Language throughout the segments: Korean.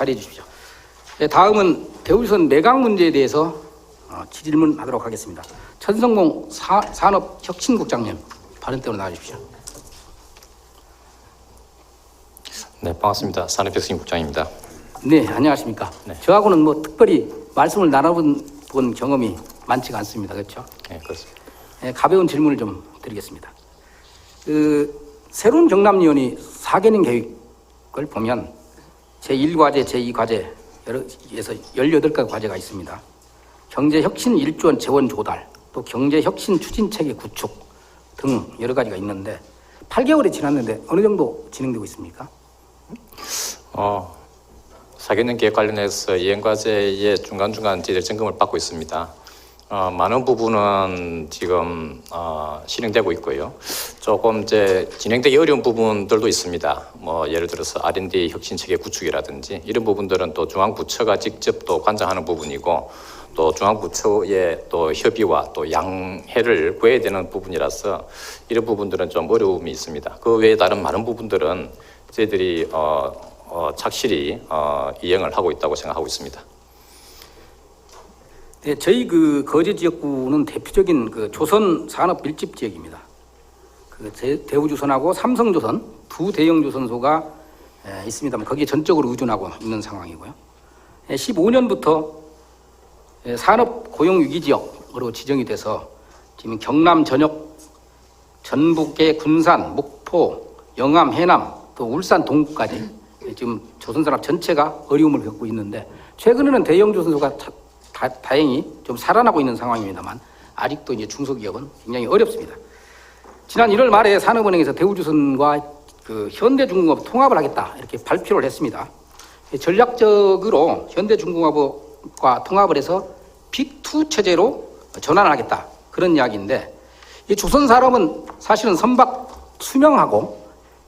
자리해 주십시오. 네, 다음은 대우조선 매각 문제에 대해서 질문하도록 하겠습니다. 천성봉 산업혁신국장님 발언대로 나와주십시오. 네, 반갑습니다. 산업혁신국장입니다. 네, 안녕하십니까. 네. 저하고는 뭐 특별히 말씀을 나눠본 경험이 많지가 않습니다. 그렇죠? 네, 그렇습니다. 네, 가벼운 질문을 좀 드리겠습니다. 새로운 경남위원회 4개년 계획을 보면 제1과제, 제2과제에서 18가지 과제가 있습니다. 경제혁신 1조 원 재원 조달, 또 경제혁신 추진체계 구축 등 여러 가지가 있는데 8개월이 지났는데 어느 정도 진행되고 있습니까? 4개년 계획 관련해서 이행과제의 중간중간 저희들 점검을 받고 있습니다. 많은 부분은 지금 실행되고 있고요. 조금 이제 진행되기 어려운 부분들도 있습니다. 뭐 예를 들어서 R&D 혁신체계 구축이라든지 이런 부분들은 또 중앙부처가 직접 또 관장하는 부분이고 또 중앙부처의 또 협의와 또 양해를 구해야 되는 부분이라서 이런 부분들은 좀 어려움이 있습니다. 그 외에 다른 많은 부분들은 저희들이 착실히 이행을 하고 있다고 생각하고 있습니다. 네, 저희 거제 지역구는 대표적인 조선 산업 밀집 지역입니다. 대우조선하고 삼성조선 두 대형 조선소가 있습니다만 거기에 전적으로 의존하고 있는 상황이고요. 15년부터 산업 고용 위기 지역으로 지정이 돼서 지금 경남 전역, 전북의 군산, 목포, 영암, 해남, 또 울산 동구까지 지금 조선산업 전체가 어려움을 겪고 있는데 최근에는 대형 조선소가 다행히 좀 살아나고 있는 상황입니다만 아직도 이제 중소기업은 굉장히 어렵습니다. 지난 1월 말에 산업은행에서 대우조선과 현대중공업 통합을 하겠다 이렇게 발표를 했습니다. 전략적으로 현대중공업과 통합을 해서 빅2 체제로 전환을 하겠다 그런 이야기인데 이 조선산업은 사실은 선박 투명하고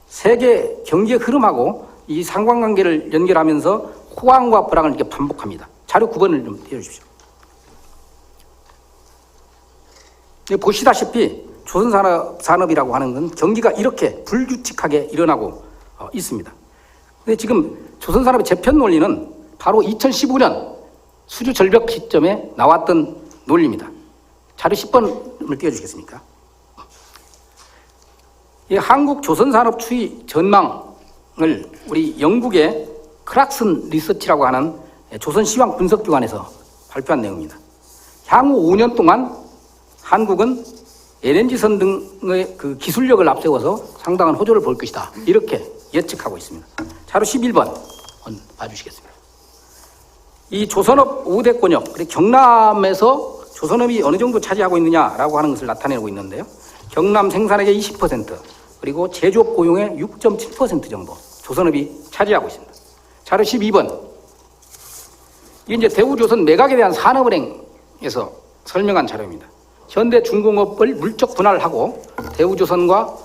세계 경제 흐름하고 이 상관관계를 연결하면서 호황과 불황을 이렇게 반복합니다. 자료 9번을 좀 띄워주십시오. 보시다시피 조선산업이라고 하는 건 경기가 이렇게 불규칙하게 일어나고 있습니다. 근데 지금 조선산업의 재편 논리는 바로 2015년 수주 절벽 시점에 나왔던 논리입니다. 자료 10번을 띄워주시겠습니까? 이 한국 조선산업 추이 전망을 우리 영국의 크락슨 리서치라고 하는 조선시황 분석기관에서 발표한 내용입니다. 향후 5년 동안 한국은 LNG선 등의 기술력을 앞세워서 상당한 호조를 볼 것이다. 이렇게 예측하고 있습니다. 자료 11번 봐주시겠습니다. 이 조선업 5대권역, 경남에서 조선업이 어느 정도 차지하고 있느냐라고 하는 것을 나타내고 있는데요. 경남 생산액의 20%, 그리고 제조업 고용의 6.7% 정도 조선업이 차지하고 있습니다. 자료 12번. 이게 이제 대우조선 매각에 대한 산업은행에서 설명한 자료입니다. 현대중공업을 물적 분할하고 대우조선과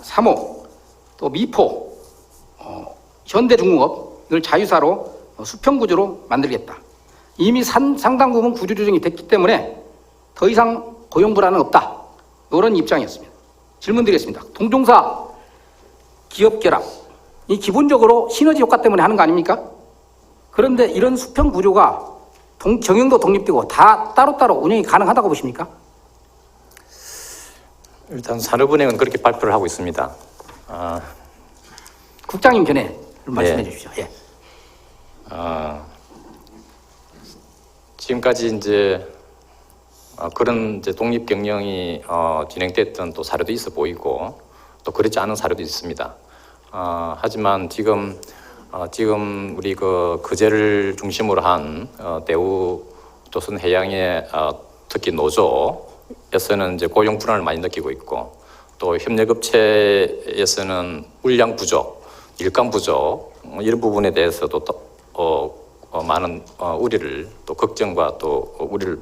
삼호 또 미포 현대중공업을 자유사로 수평구조로 만들겠다. 이미 상당 부분 구조 조정이 됐기 때문에 더 이상 고용 불안은 없다. 이런 입장이었습니다. 질문 드리겠습니다. 동종사 기업 결합 이 기본적으로 시너지 효과 때문에 하는 거 아닙니까? 그런데 이런 수평구조가 경영도 독립되고 다 따로따로 운영이 가능하다고 보십니까? 일단 산업은행은 그렇게 발표를 하고 있습니다. 국장님 견해 말씀해 주십시오. 예. 지금까지 이제 그런 이제 독립 경영이 진행됐던 또 사례도 있어 보이고 또 그렇지 않은 사례도 있습니다. 하지만 지금 우리 거제를 중심으로 한 대우조선해양의 특히 노조에서는 이제 고용 불안을 많이 느끼고 있고 또 협력업체에서는 물량 부족, 일감 부족 이런 부분에 대해서도 많은 우려를 또 걱정과 또 우려를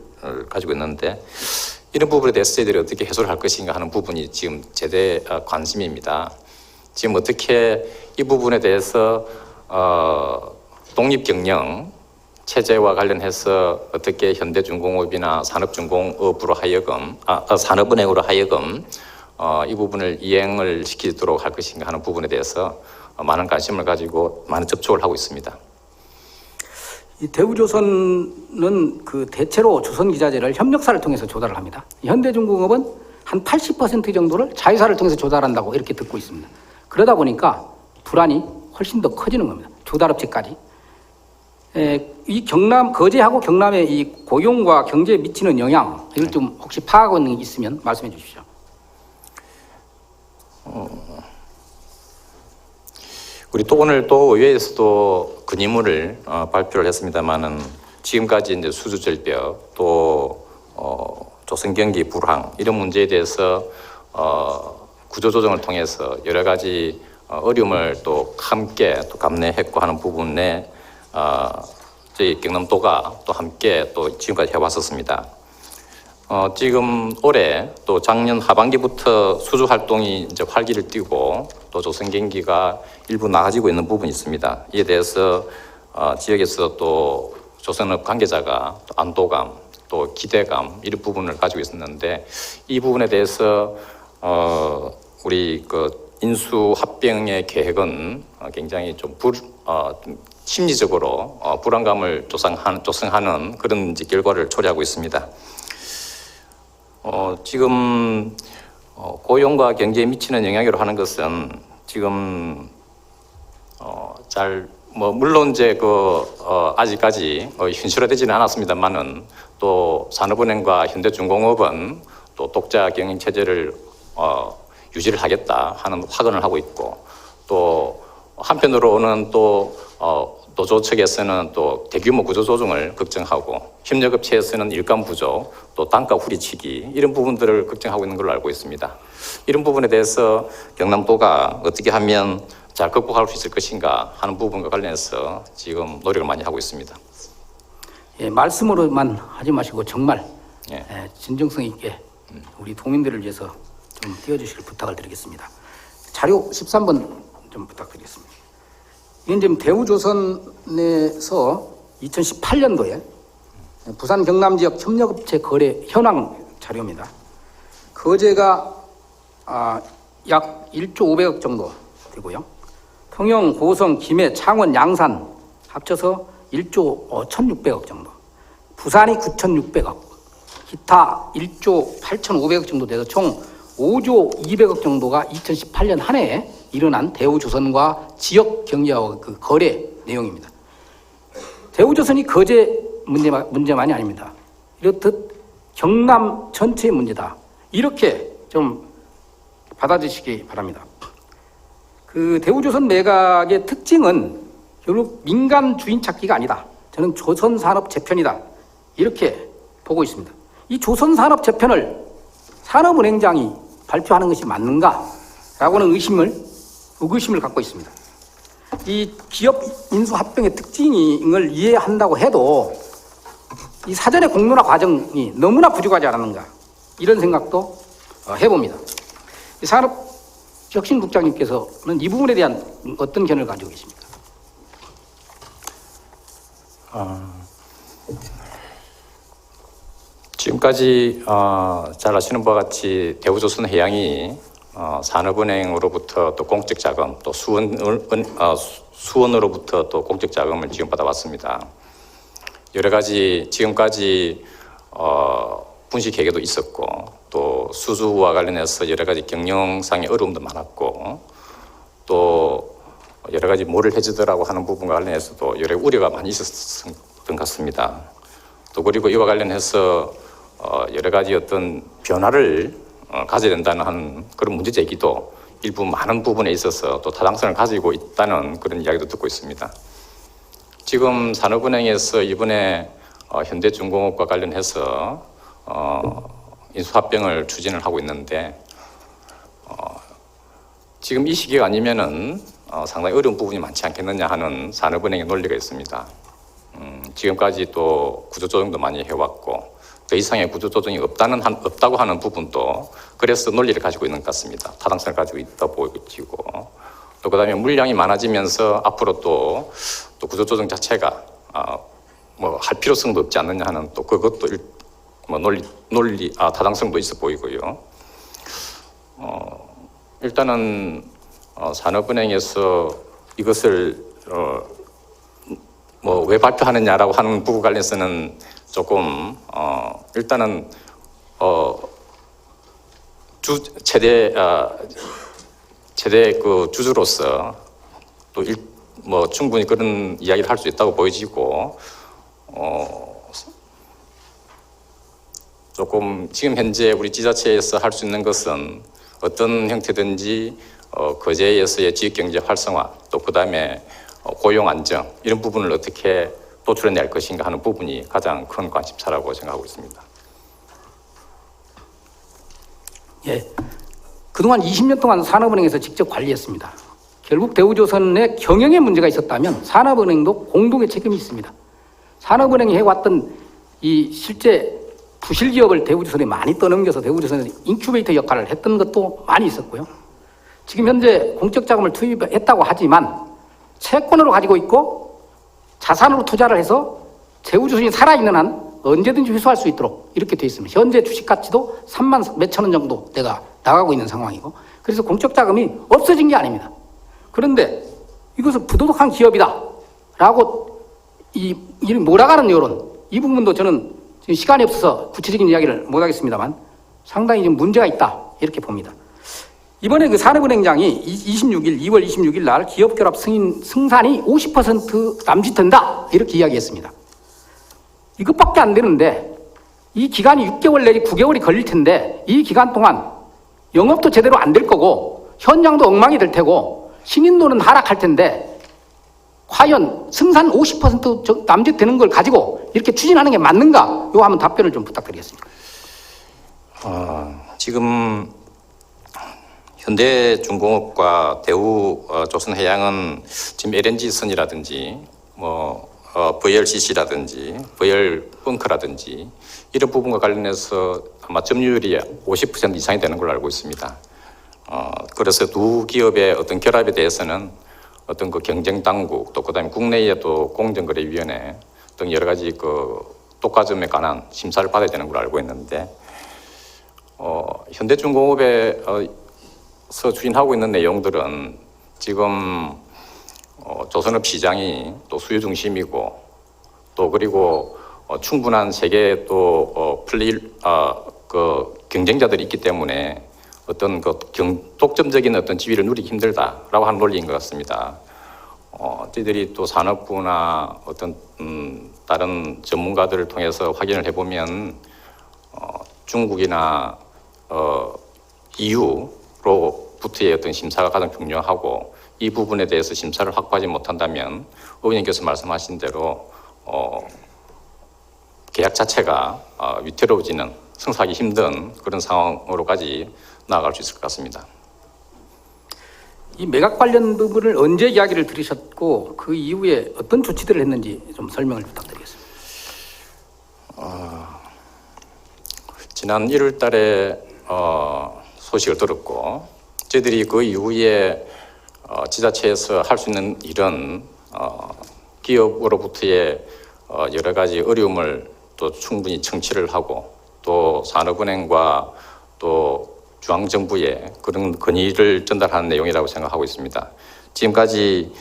가지고 있는데 이런 부분에 대해서 저희들이 어떻게 해소를 할 것인가 하는 부분이 지금 최대 관심입니다. 지금 어떻게 이 부분에 대해서 독립경영 체제와 관련해서 어떻게 현대중공업이나 산업중공업으로 하여금 산업은행으로 하여금 이 부분을 이행을 시키도록 할 것인가 하는 부분에 대해서 많은 관심을 가지고 많은 접촉을 하고 있습니다. 이 대우조선은 그 대체로 조선기자재를 협력사를 통해서 조달을 합니다. 현대중공업은 한 80% 정도를 자회사를 통해서 조달한다고 이렇게 듣고 있습니다. 그러다 보니까 불안이 훨씬 더 커지는 겁니다. 조달업체까지. 이 경남, 거제하고 경남의 이 고용과 경제에 미치는 영향, 이걸 좀 혹시 파악하고 있는 게 있으면 말씀해 주십시오. 우리 또 오늘 또 의회에서도 건의문을 발표를 했습니다만은 지금까지 이제 수주절벽 또 조선 경기 불황 이런 문제에 대해서 구조조정을 통해서 여러 가지 어려움을 또 함께 또 감내했고 하는 부분에 저희 경남도가 또 함께 또 지금까지 해왔었습니다. 지금 올해 또 작년 하반기부터 수주 활동이 이제 활기를 띠고 또 조선 경기가 일부 나아지고 있는 부분이 있습니다. 이에 대해서 지역에서 또 조선업 관계자가 또 안도감 또 기대감 이런 부분을 가지고 있었는데 이 부분에 대해서 우리 그 인수 합병의 계획은 굉장히 좀 심리적으로 불안감을 조성하는 그런 이제 결과를 초래하고 있습니다. 지금 고용과 경제에 미치는 영향으로 하는 것은 지금 물론 이제 아직까지 현실화되지는 않았습니다만은 또 산업은행과 현대중공업은 또 독자 경영 체제를 유지를 하겠다 하는 확언을 하고 있고 또 한편으로는 또 노조 측에서는 또 대규모 구조 조정을 걱정하고 협력업체에서는 일감 부족 또 단가 후리치기 이런 부분들을 걱정하고 있는 걸로 알고 있습니다. 이런 부분에 대해서 경남도가 어떻게 하면 잘 극복할 수 있을 것인가 하는 부분과 관련해서 지금 노력을 많이 하고 있습니다. 예, 말씀으로만 하지 마시고 정말 예. 진정성 있게 우리 도민들을 위해서 좀 띄워주시길 부탁을 드리겠습니다. 자료 13번 좀 부탁드리겠습니다. 이건 지금 대우조선에서 2018년도에 부산 경남 지역 협력업체 거래 현황 자료입니다. 거제가 약 1조 500억 정도 되고요. 통영, 고성, 김해, 창원, 양산 합쳐서 1조 1,600억 정도. 부산이 9,600억, 기타 1조 8,500억 정도 돼서 총 5조 200억 정도가 2018년 한 해에 일어난 대우조선과 지역 경제와 그 거래 내용입니다. 대우조선이 거제 문제만이 아닙니다. 이렇듯 경남 전체의 문제다. 이렇게 좀 받아주시기 바랍니다. 그 대우조선 매각의 특징은 결국 민간 주인 찾기가 아니다. 저는 조선산업 재편이다. 이렇게 보고 있습니다. 이 조선산업 재편을 산업은행장이 발표하는 것이 맞는가라고는 의구심을 갖고 있습니다. 이 기업 인수 합병의 특징을 이해한다고 해도 이 사전의 공론화 과정이 너무나 부족하지 않았는가 이런 생각도 해봅니다. 산업혁신국장님께서는 이 부분에 대한 어떤 견해를 가지고 계십니까? 지금까지 잘 아시는 바와 같이 대우조선해양이 산업은행으로부터 또 공적 자금, 또 수원으로부터 또 공적 자금을 지원받아 왔습니다. 여러 가지 지금까지 분식 회계도 있었고 또 수주와 관련해서 여러 가지 경영상의 어려움도 많았고 또 여러 가지 뭐를 해주더라고 하는 부분과 관련해서도 여러 우려가 많이 있었던 것 같습니다. 또 그리고 이와 관련해서 여러 가지 어떤 변화를 가져야 된다는 한 그런 문제 제기도 일부 많은 부분에 있어서 또 타당성을 가지고 있다는 그런 이야기도 듣고 있습니다. 지금 산업은행에서 이번에 현대중공업과 관련해서 인수합병을 추진을 하고 있는데 지금 이 시기가 아니면은 상당히 어려운 부분이 많지 않겠느냐 하는 산업은행의 논리가 있습니다. 지금까지 또 구조조정도 많이 해왔고 더 이상의 구조조정이 없다고 하는 부분도 그래서 논리를 가지고 있는 것 같습니다. 타당성을 가지고 있다 보이고 또 그다음에 물량이 많아지면서 앞으로 또 구조조정 자체가 뭐 할 필요성도 없지 않느냐 하는 또 그것도 논리 타당성도 있어 보이고요. 일단은 산업은행에서 이것을 뭐 왜 발표하느냐라고 하는 부분 관련해서는 조금 일단은 최대 그 주주로서 또 뭐 충분히 그런 이야기를 할 수 있다고 보여지고 조금 지금 현재 우리 지자체에서 할 수 있는 것은 어떤 형태든지 거제에서의 지역경제 활성화 또 그다음에 고용 안정 이런 부분을 어떻게 도출해낼 것인가 하는 부분이 가장 큰 관심사라고 생각하고 있습니다. 예, 그동안 20년 동안 산업은행에서 직접 관리했습니다. 결국 대우조선의 경영에 문제가 있었다면 산업은행도 공동의 책임이 있습니다. 산업은행이 해왔던 이 실제 부실 기업을 대우조선에 많이 떠넘겨서 대우조선의 인큐베이터 역할을 했던 것도 많이 있었고요. 지금 현재 공적 자금을 투입했다고 하지만 채권으로 가지고 있고 자산으로 투자를 해서 대우조선이 살아있는 한 언제든지 회수할 수 있도록 이렇게 돼 있습니다. 현재 주식 가치도 3만 몇천 원 정도 내가 나가고 있는 상황이고, 그래서 공적 자금이 없어진 게 아닙니다. 그런데 이것을 부도덕한 기업이다 라고 몰아가는 여론, 이 부분도 저는 지금 시간이 없어서 구체적인 이야기를 못 하겠습니다만 상당히 좀 문제가 있다 이렇게 봅니다. 이번에 그 산업은행장이 2월 26일 날 기업결합 승산이 50% 남짓된다 이렇게 이야기했습니다. 이것밖에 안 되는데 이 기간이 6개월 내지 9개월이 걸릴 텐데 이 기간 동안 영업도 제대로 안 될 거고 현장도 엉망이 될 테고 신인도는 하락할 텐데 과연 승산 50% 남짓되는 걸 가지고 이렇게 추진하는 게 맞는가? 요 한번 답변을 좀 부탁드리겠습니다. 지금 현대중공업과 대우조선해양은 지금 LNG선이라든지 VLCC라든지 VL벙커라든지 이런 부분과 관련해서 아마 점유율이 50% 이상이 되는 걸로 알고 있습니다. 그래서 두 기업의 어떤 결합에 대해서는 어떤 그 경쟁 당국 또 그다음에 국내의 또 공정거래위원회 등 여러 가지 그 독과점에 관한 심사를 받아야 되는 걸로 알고 있는데 현대중공업에서 추진하고 있는 내용들은 지금 조선업 시장이 또 수요 중심이고 또 그리고 충분한 세계 또 그 경쟁자들이 있기 때문에 어떤 그 독점적인 어떤 지위를 누리기 힘들다라고 하는 논리인 것 같습니다. 저희들이 또 산업부나 어떤 다른 전문가들을 통해서 확인을 해보면 중국이나 EU로부터의 어떤 심사가 가장 중요하고 이 부분에 대해서 심사를 확보하지 못한다면 의원님께서 말씀하신 대로 계약 자체가 위태로워지는 성사하기 힘든 그런 상황으로까지 나아갈 수 있을 것 같습니다. 이 매각 관련 부분을 언제 이야기를 들으셨고 그 이후에 어떤 조치들을 했는지 좀 설명을 부탁드리겠습니다. 지난 1월 달에 소식을 들었고 저희들이 그 이후에 지자체에서 할 수 있는 일은 기업으로부터의 여러 가지 어려움을 또 충분히 청취를 하고 또 산업은행과 또 중앙정부에 그런 건의를 전달하는 내용이라고 생각하고 있습니다. 지금까지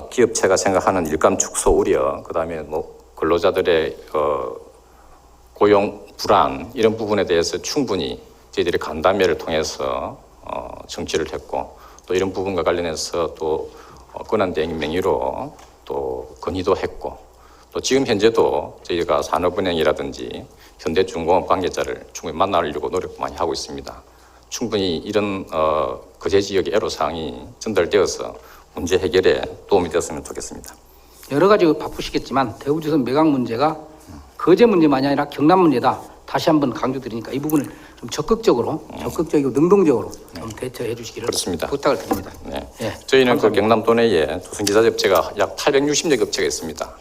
기업체가 생각하는 일감 축소 우려, 그다음에 뭐 근로자들의 고용 불안 이런 부분에 대해서 충분히 저희들이 간담회를 통해서 정치를 했고 또 이런 부분과 관련해서 또 권한대행 명의로 또 건의도 했고 또 지금 현재도 저희가 산업은행이라든지 현대중공업 관계자를 충분히 만나려고 노력 많이 하고 있습니다. 충분히 이런 거제 지역의 애로사항이 전달되어서 문제 해결에 도움이 되었으면 좋겠습니다. 여러 가지 바쁘시겠지만 대우조선 매각 문제가 거제 문제만이 아니라 경남 문제다. 다시 한번 강조드리니까 이 부분을 좀 적극적이고 능동적으로 좀 대처해 주시기를 그렇습니다. 부탁을 드립니다. 네. 네, 저희는 감사합니다. 그 경남도 내에 조선기자재업체가 약 860여 개 업체가 있습니다.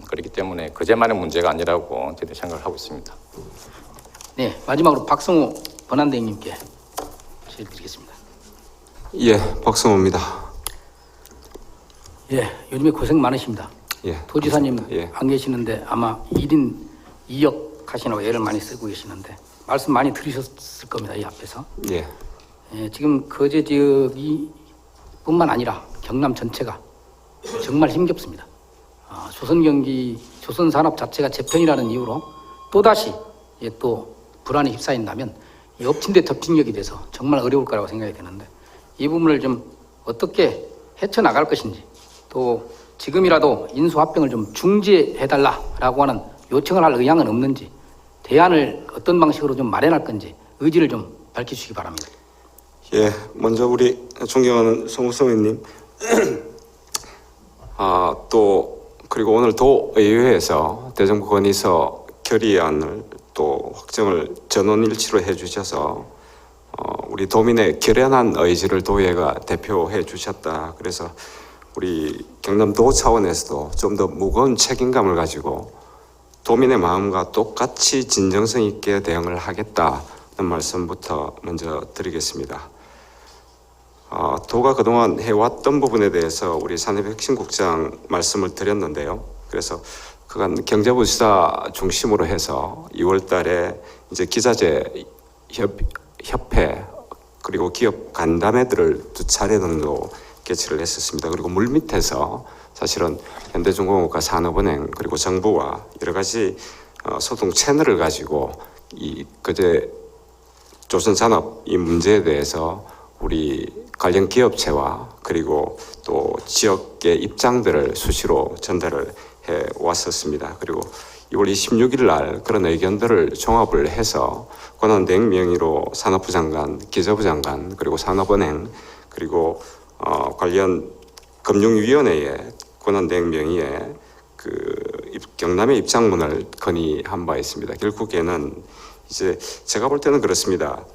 그렇기 때문에 거제만의 문제가 아니라고 저희들이 생각을 하고 있습니다. 네, 마지막으로 박성호 권한대행님께 질의드리겠습니다. 예, 박성호입니다. 예, 요즘에 고생 많으십니다. 예, 도지사님 감사합니다. 예. 안 계시는데 아마 1인 2역 하시느라고 애를 많이 쓰고 계시는데 말씀 많이 들으셨을 겁니다. 이 앞에서. 예, 예, 지금 거제 지역이 뿐만 아니라 경남 전체가 정말 힘겹습니다. 조선산업 자체가 재편이라는 이유로 또다시 또 불안에 휩싸인다면 이 엎친 데 덮친 격이 돼서 정말 어려울 거라고 생각이 되는데 이 부분을 좀 어떻게 헤쳐나갈 것인지 또 지금이라도 인수합병을 좀 중지해달라라고 하는 요청을 할 의향은 없는지 대안을 어떤 방식으로 좀 마련할 건지 의지를 좀 밝혀주시기 바랍니다. 예, 먼저 우리 존경하는 송우성 의원님, 그리고 오늘 도의회에서 대정부 건의서 결의안을 또 확정을 전원일치로 해주셔서 우리 도민의 결연한 의지를 도의회가 대표해 주셨다. 그래서 우리 경남도 차원에서도 좀 더 무거운 책임감을 가지고 도민의 마음과 똑같이 진정성 있게 대응을 하겠다는 말씀부터 먼저 드리겠습니다. 도가 그동안 해왔던 부분에 대해서 우리 산업혁신국장 말씀을 드렸는데요. 그래서 그간 경제부지사 중심으로 해서 2월 달에 이제 기자재 협회 그리고 기업 간담회들을 2차례 정도 개최를 했었습니다. 그리고 물밑에서 사실은 현대중공업과 산업은행 그리고 정부와 여러 가지 소통 채널을 가지고 이 그제 조선산업 이 문제에 대해서 우리 관련 기업체와 그리고 또 지역의 입장들을 수시로 전달을 해 왔었습니다. 그리고 2월 26일 날 그런 의견들을 종합을 해서 권한대행 명의로 산업부 장관, 기재부 장관, 그리고 산업은행, 그리고 관련 금융위원회에 권한대행 명의의 경남의 입장문을 건의한 바 있습니다. 결국에는 이제 제가 볼 때는 그렇습니다.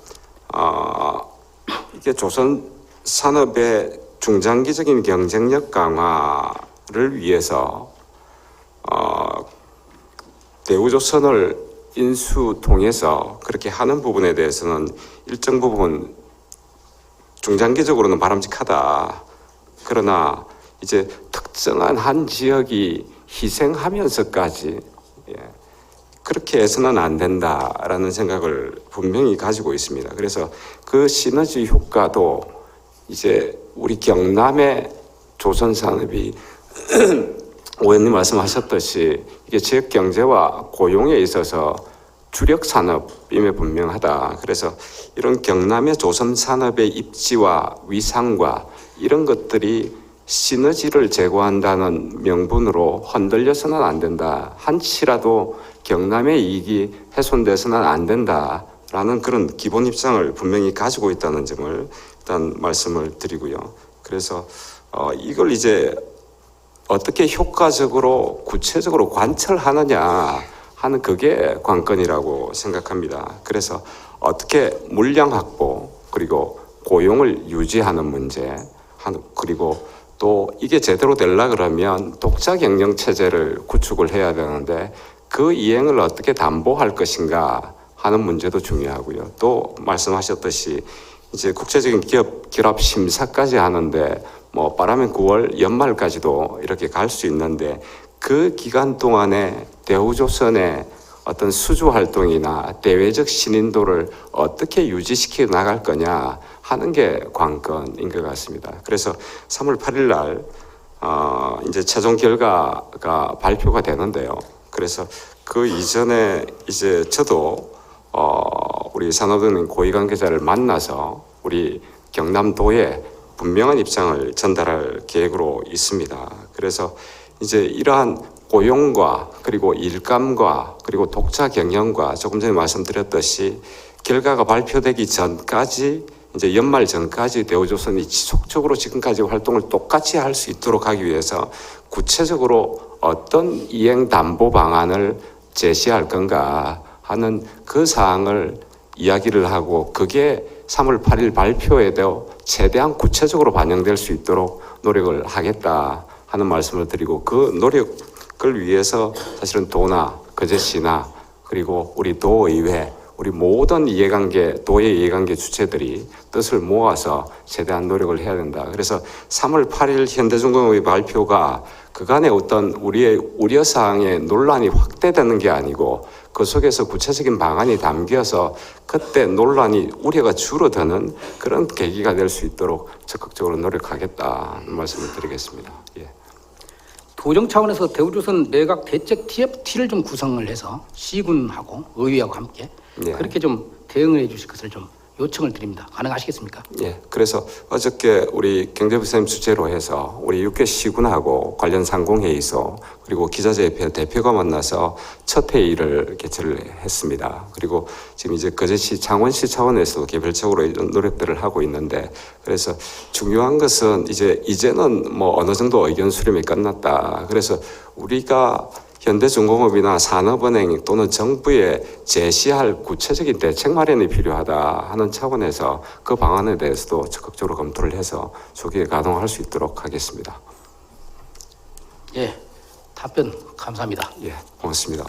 이게 조선 산업의 중장기적인 경쟁력 강화를 위해서 대우조선을 인수 통해서 그렇게 하는 부분에 대해서는 일정 부분 중장기적으로는 바람직하다. 그러나 이제 특정한 한 지역이 희생하면서까지 그렇게 해서는 안 된다라는 생각을 분명히 가지고 있습니다. 그래서 그 시너지 효과도 이제 우리 경남의 조선산업이 의원님 말씀하셨듯이 이게 지역 경제와 고용에 있어서 주력 산업임에 분명하다. 그래서 이런 경남의 조선산업의 입지와 위상과 이런 것들이 시너지를 제고한다는 명분으로 흔들려서는 안 된다. 한치라도 경남의 이익이 훼손돼서는 안 된다라는 그런 기본 입장을 분명히 가지고 있다는 점을 일단 말씀을 드리고요. 그래서 이걸 이제 어떻게 효과적으로 구체적으로 관철하느냐 하는 그게 관건이라고 생각합니다. 그래서 어떻게 물량 확보 그리고 고용을 유지하는 문제 그리고 또 이게 제대로 되려 그러면 독자 경영 체제를 구축을 해야 되는데 그 이행을 어떻게 담보할 것인가 하는 문제도 중요하고요. 또 말씀하셨듯이 이제 국제적인 기업 결합 심사까지 하는데 뭐 빠르면 9월 연말까지도 이렇게 갈 수 있는데 그 기간 동안에 대우조선의 어떤 수주 활동이나 대외적 신인도를 어떻게 유지시켜 나갈 거냐 하는 게 관건인 것 같습니다. 그래서 3월 8일 날 이제 최종 결과가 발표가 되는데요. 그래서 그 이전에 이제 저도 우리 산업은행 고위 관계자를 만나서 우리 경남도에 분명한 입장을 전달할 계획으로 있습니다. 그래서 이제 이러한 고용과 그리고 일감과 그리고 독자 경영과 조금 전에 말씀드렸듯이 결과가 발표되기 전까지 이제 연말 전까지 대우조선이 지속적으로 지금까지 활동을 똑같이 할 수 있도록 하기 위해서 구체적으로 어떤 이행 담보 방안을 제시할 건가 하는 그 사항을 이야기를 하고 그게 3월 8일 발표에도 최대한 구체적으로 반영될 수 있도록 노력을 하겠다 하는 말씀을 드리고 그 노력을 위해서 사실은 도나 거제시나 그리고 우리 도의회 우리 모든 이해관계 도의 이해관계 주체들이 뜻을 모아서 최대한 노력을 해야 된다. 그래서 3월 8일 현대중공업의 발표가 그간의 어떤 우리의 우려사항의 논란이 확대되는 게 아니고 그 속에서 구체적인 방안이 담겨서 그때 논란이 우려가 줄어드는 그런 계기가 될 수 있도록 적극적으로 노력하겠다는 말씀을 드리겠습니다. 예. 조정 차원에서 대우조선 내각 대책 TFT를 좀 구성을 해서 시군하고 의회하고 함께 예. 그렇게 좀 대응을 해주실 것을 좀 요청을 드립니다. 가능하시겠습니까? 예, 그래서 어저께 우리 경제부 선생님 주재로 해서 우리 6개 시군하고 관련 상공회의소 그리고 기자재협회 대표가 만나서 첫 회의를 개최를 했습니다. 그리고 지금 이제 거제시 창원시 차원에서도 개별적으로 이런 노력들을 하고 있는데 그래서 중요한 것은 이제는 뭐 어느 정도 의견 수렴이 끝났다. 그래서 우리가 현대중공업이나 산업은행 또는 정부에 제시할 구체적인 대책 마련이 필요하다 하는 차원에서 그 방안에 대해서도 적극적으로 검토를 해서 조기에 가동할 수 있도록 하겠습니다. 예, 답변 감사합니다. 예, 고맙습니다.